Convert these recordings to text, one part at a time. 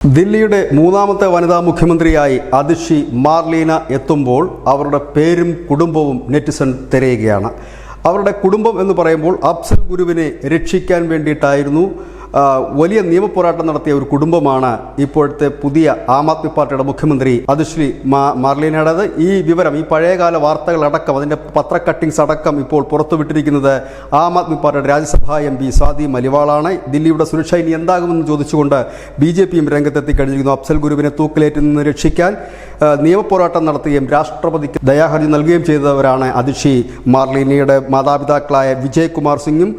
ദില്ലിയുടെ മൂന്നാമത്തെ വനിതാ മുഖ്യമന്ത്രിയായി അതിഷി മാർലീന എത്തുമ്പോൾ അവരുടെ പേരും കുടുംബവും നെറ്റിസൺ തിരയുകയാണ്. അവരുടെ കുടുംബം എന്ന് പറയുമ്പോൾ അഫ്സൽ ഗുരുവിനെ രക്ഷിക്കാൻ വേണ്ടിയിട്ടായിരുന്നു വലിയ നിയമപോരാട്ടം നടത്തിയ ഒരു കുടുംബമാണ് ഇപ്പോഴത്തെ പുതിയ ആം ആദ്മി പാർട്ടിയുടെ മുഖ്യമന്ത്രി അതിഷി മാർലീനയുടേത്. ഈ വിവരം, ഈ പഴയകാല വാർത്തകളടക്കം, അതിൻ്റെ പത്ര കട്ടിങ്സ് അടക്കം ഇപ്പോൾ പുറത്തുവിട്ടിരിക്കുന്നത് ആം ആദ്മി പാർട്ടിയുടെ രാജ്യസഭാ MP സ്വാതി മലിവാളാണ്. ദില്ലിയുടെ സുരക്ഷ ഇനി എന്താകുമെന്ന് ചോദിച്ചുകൊണ്ട് BJPയും രംഗത്തെത്തി കഴിഞ്ഞിരിക്കുന്നു. അഫ്സൽ ഗുരുവിനെ തൂക്കിലേറ്റിൽ നിന്ന് രക്ഷിക്കാൻ നിയമപോരാട്ടം നടത്തുകയും രാഷ്ട്രപതിക്ക് ദയാഹർജി നൽകുകയും ചെയ്തവരാണ് അതിഷി മാർലീനയുടെ മാതാപിതാക്കളായ വിജയ് കുമാർ സിംഗും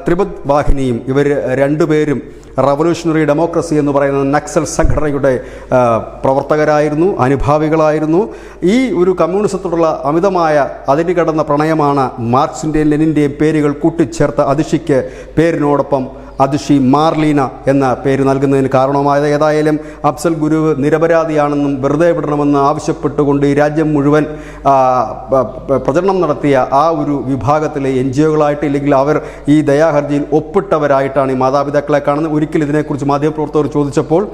ത്രിപദ് വാഹിനിയും. ഇവർ രണ്ടുപേരും റവല്യൂഷണറി ഡെമോക്രസി എന്ന് പറയുന്ന നക്സൽ സംഘടനയുടെ പ്രവർത്തകരായിരുന്നു, അനുഭാവികളായിരുന്നു. ഈ ഒരു കമ്മ്യൂണിസത്തോടുള്ള അമിതമായ അതിര് കടന്ന പ്രണയമാണ് മാർക്സിൻ്റെയും ലെനിൻ്റെയും പേരുകൾ കൂട്ടിച്ചേർത്ത് അതിഷിക്ക് പേരിനോടൊപ്പം അതിഷി മാർലീന എന്ന പേര് നൽകുന്നതിന് കാരണമായത്. ഏതായാലും അഫ്സൽ ഗുരു നിരപരാധിയാണെന്നും വെറുതെ വിടണമെന്ന് ആവശ്യപ്പെട്ടുകൊണ്ട് ഈ രാജ്യം മുഴുവൻ പ്രചരണം നടത്തിയ ആ ഒരു വിഭാഗത്തിലെ NGOകളായിട്ട്, ഇല്ലെങ്കിൽ അവർ ഈ ദയാഹർജിയിൽ ഒപ്പിട്ടവരായിട്ടാണ് ഈ മാതാപിതാക്കളെ കാണുന്നത്. ഒരിക്കൽ ഇതിനെക്കുറിച്ച് മാധ്യമപ്രവർത്തകർ ചോദിച്ചപ്പോൾ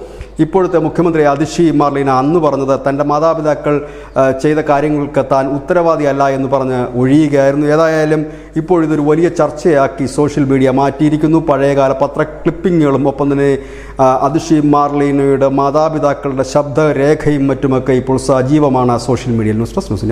ഇപ്പോഴത്തെ മുഖ്യമന്ത്രി അതിഷി മാർലീന അന്ന് പറഞ്ഞത് തൻ്റെ മാതാപിതാക്കൾ ചെയ്ത കാര്യങ്ങൾക്ക് താൻ ഉത്തരവാദിയല്ല എന്ന് പറഞ്ഞ് ഒഴിയുകയായിരുന്നു. ഏതായാലും ഇപ്പോഴിതൊരു വലിയ ചർച്ചയാക്കി സോഷ്യൽ മീഡിയ മാറ്റിയിരിക്കുന്നു. പഴയകാല പത്ര ക്ലിപ്പിങ്ങുകളും ഒപ്പം തന്നെ അതിഷി മാർലീനയുടെ മാതാപിതാക്കളുടെ ശബ്ദരേഖയും മറ്റുമൊക്കെ ഇപ്പോൾ സജീവമാണ് സോഷ്യൽ മീഡിയയിൽ. News desk news.